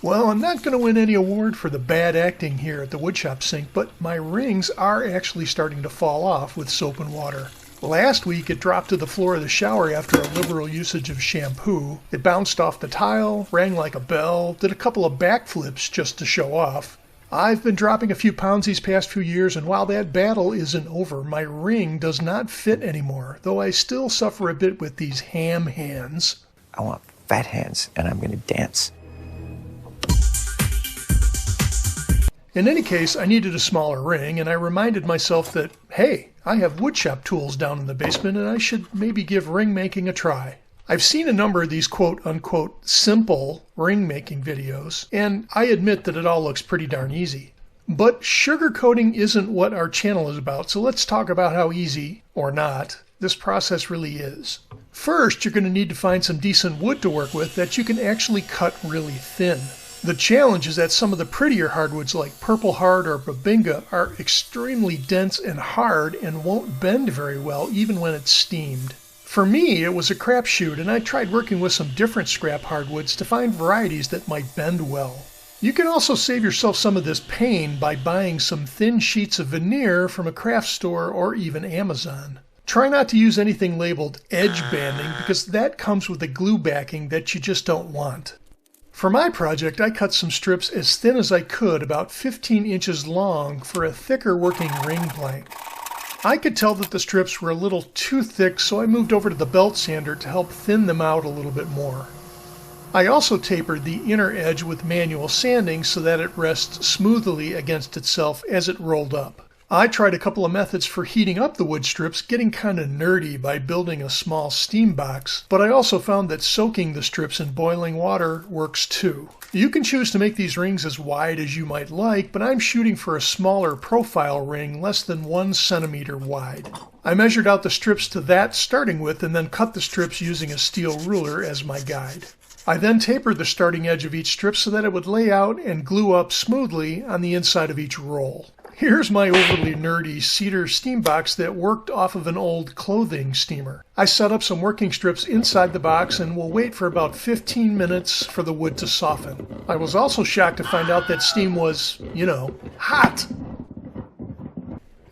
Well, I'm not going to win any award for the bad acting here at the woodshop sink, but my rings are actually starting to fall off with soap and water. Last week it dropped to the floor of the shower after a liberal usage of shampoo. It bounced off the tile, rang like a bell, did a couple of backflips just to show off. I've been dropping a few pounds these past few years, and while that battle isn't over, my ring does not fit anymore, though I still suffer a bit with these ham hands. I want fat hands, and I'm going to dance. In any case, I needed a smaller ring, and I reminded myself that, hey, I have woodshop tools down in the basement, and I should maybe give ring making a try. I've seen a number of these quote-unquote simple ring making videos, and I admit that it all looks pretty darn easy. But sugarcoating isn't what our channel is about, so let's talk about how easy, or not, this process really is. First, you're going to need to find some decent wood to work with that you can actually cut really thin. The challenge is that some of the prettier hardwoods like purple heart or babinga are extremely dense and hard and won't bend very well even when it's steamed. For me, it was a crapshoot, and I tried working with some different scrap hardwoods to find varieties that might bend well. You can also save yourself some of this pain by buying some thin sheets of veneer from a craft store or even Amazon. Try not to use anything labeled edge banding because that comes with a glue backing that you just don't want. For my project, I cut some strips as thin as I could, about 15 inches long, for a thicker working ring blank. I could tell that the strips were a little too thick, so I moved over to the belt sander to help thin them out a little bit more. I also tapered the inner edge with manual sanding so that it rests smoothly against itself as it rolled up. I tried a couple of methods for heating up the wood strips, getting kind of nerdy by building a small steam box, but I also found that soaking the strips in boiling water works too. You can choose to make these rings as wide as you might like, but I'm shooting for a smaller profile ring, less than 1 centimeter wide. I measured out the strips to that starting width and then cut the strips using a steel ruler as my guide. I then tapered the starting edge of each strip so that it would lay out and glue up smoothly on the inside of each roll. Here's my overly nerdy cedar steam box that worked off of an old clothing steamer. I set up some working strips inside the box and will wait for about 15 minutes for the wood to soften. I was also shocked to find out that steam was, hot.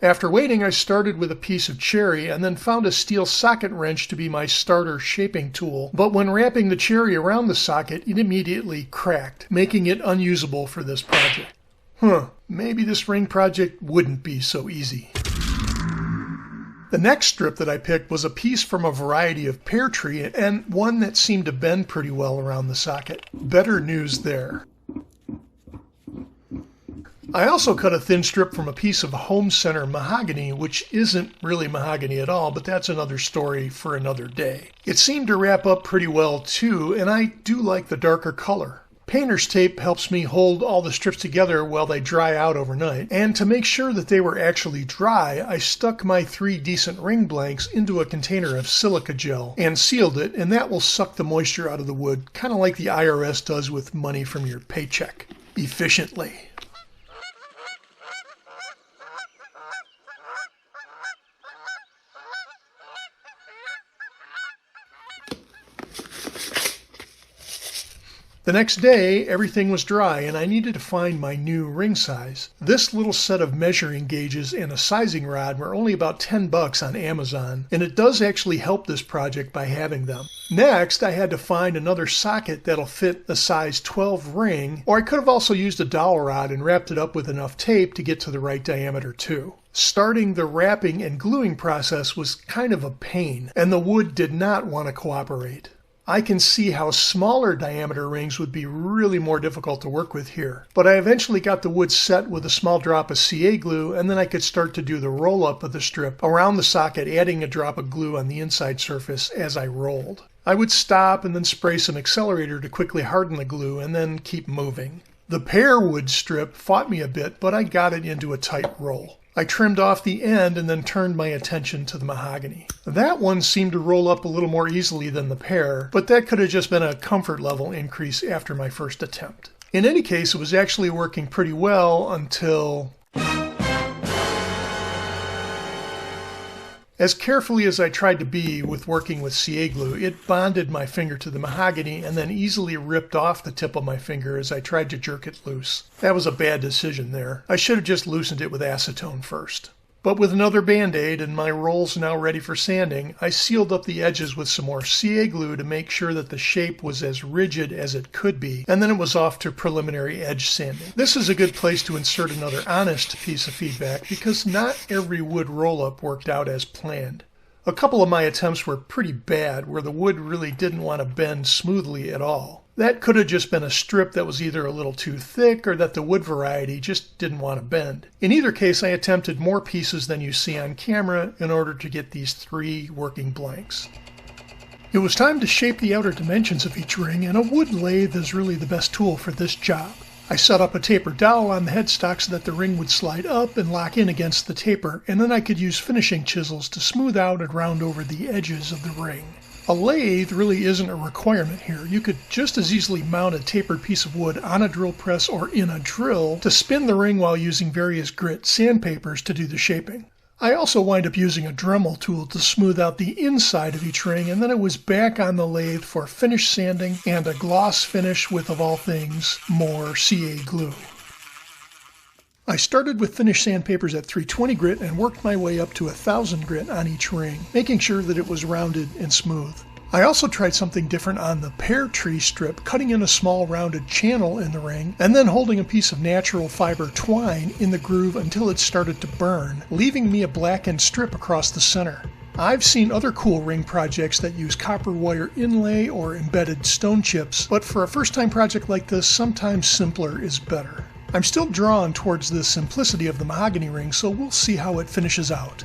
After waiting, I started with a piece of cherry and then found a steel socket wrench to be my starter shaping tool, but when wrapping the cherry around the socket, it immediately cracked, making it unusable for this project. Maybe this ring project wouldn't be so easy. The next strip that I picked was a piece from a variety of pear tree and one that seemed to bend pretty well around the socket. Better news there. I also cut a thin strip from a piece of home center mahogany, which isn't really mahogany at all, but that's another story for another day. It seemed to wrap up pretty well too, and I do like the darker color. Painter's tape helps me hold all the strips together while they dry out overnight, and to make sure that they were actually dry, I stuck my 3 decent ring blanks into a container of silica gel and sealed it, and that will suck the moisture out of the wood, kind of like the IRS does with money from your paycheck, efficiently. The next day, everything was dry and I needed to find my new ring size. This little set of measuring gauges and a sizing rod were only about $10 on Amazon, and it does actually help this project by having them. Next, I had to find another socket that'll fit a size 12 ring, or I could have also used a dowel rod and wrapped it up with enough tape to get to the right diameter too. Starting the wrapping and gluing process was kind of a pain, and the wood did not want to cooperate. I can see how smaller diameter rings would be really more difficult to work with here, but I eventually got the wood set with a small drop of CA glue, and then I could start to do the roll-up of the strip around the socket, adding a drop of glue on the inside surface as I rolled. I would stop and then spray some accelerator to quickly harden the glue and then keep moving. The pear wood strip fought me a bit, but I got it into a tight roll. I trimmed off the end and then turned my attention to the mahogany. That one seemed to roll up a little more easily than the pear, but that could have just been a comfort level increase after my first attempt. In any case, it was actually working pretty well until As carefully as I tried to be with working with CA glue, it bonded my finger to the mahogany and then easily ripped off the tip of my finger as I tried to jerk it loose. That was a bad decision there. I should have just loosened it with acetone first. But with another Band-Aid and my rolls now ready for sanding, I sealed up the edges with some more CA glue to make sure that the shape was as rigid as it could be, and then it was off to preliminary edge sanding. This is a good place to insert another honest piece of feedback because not every wood roll-up worked out as planned. A couple of my attempts were pretty bad, where the wood really didn't want to bend smoothly at all. That could have just been a strip that was either a little too thick or that the wood variety just didn't want to bend. In either case, I attempted more pieces than you see on camera in order to get these 3 working blanks. It was time to shape the outer dimensions of each ring, and a wood lathe is really the best tool for this job. I set up a taper dowel on the headstock so that the ring would slide up and lock in against the taper, and then I could use finishing chisels to smooth out and round over the edges of the ring. A lathe really isn't a requirement here. You could just as easily mount a tapered piece of wood on a drill press or in a drill to spin the ring while using various grit sandpapers to do the shaping. I also wind up using a Dremel tool to smooth out the inside of each ring, and then it was back on the lathe for finish sanding and a gloss finish with, of all things, more CA glue. I started with finish sandpapers at 320 grit and worked my way up to 1000 grit on each ring, making sure that it was rounded and smooth. I also tried something different on the pear tree strip, cutting in a small rounded channel in the ring, and then holding a piece of natural fiber twine in the groove until it started to burn, leaving me a blackened strip across the center. I've seen other cool ring projects that use copper wire inlay or embedded stone chips, but for a first-time project like this, sometimes simpler is better. I'm still drawn towards the simplicity of the mahogany ring, so we'll see how it finishes out.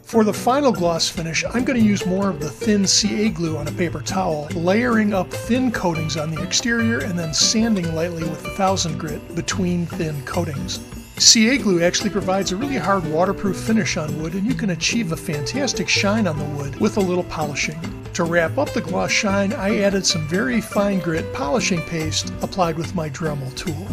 For the final gloss finish, I'm going to use more of the thin CA glue on a paper towel, layering up thin coatings on the exterior and then sanding lightly with 1000 grit between thin coatings. CA glue actually provides a really hard waterproof finish on wood, and you can achieve a fantastic shine on the wood with a little polishing. To wrap up the gloss shine, I added some very fine grit polishing paste applied with my Dremel tool.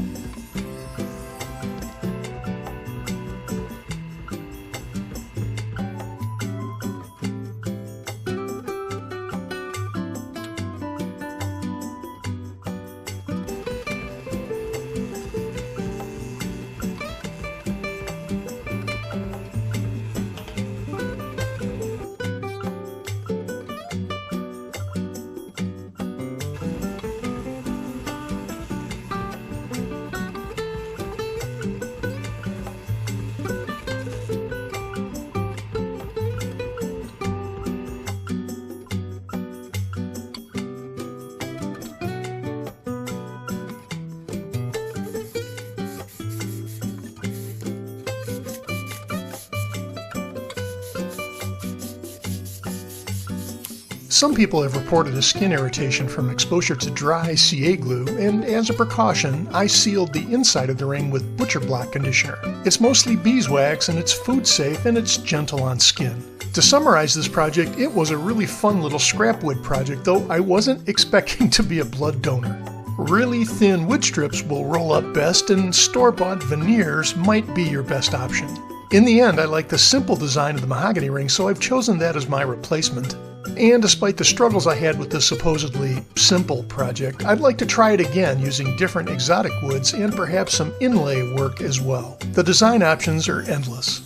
Some people have reported a skin irritation from exposure to dry CA glue, and as a precaution, I sealed the inside of the ring with butcher block conditioner. It's mostly beeswax and it's food safe and it's gentle on skin. To summarize this project, it was a really fun little scrap wood project, though I wasn't expecting to be a blood donor. Really thin wood strips will roll up best, and store-bought veneers might be your best option. In the end, I like the simple design of the mahogany ring, so I've chosen that as my replacement. And despite the struggles I had with this supposedly simple project, I'd like to try it again using different exotic woods and perhaps some inlay work as well. The design options are endless.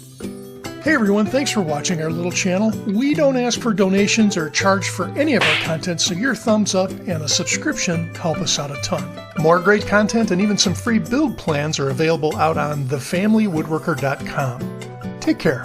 Hey everyone, thanks for watching our little channel. We don't ask for donations or charge for any of our content, so your thumbs up and a subscription help us out a ton. More great content and even some free build plans are available out on thefamilywoodworker.com. Take care.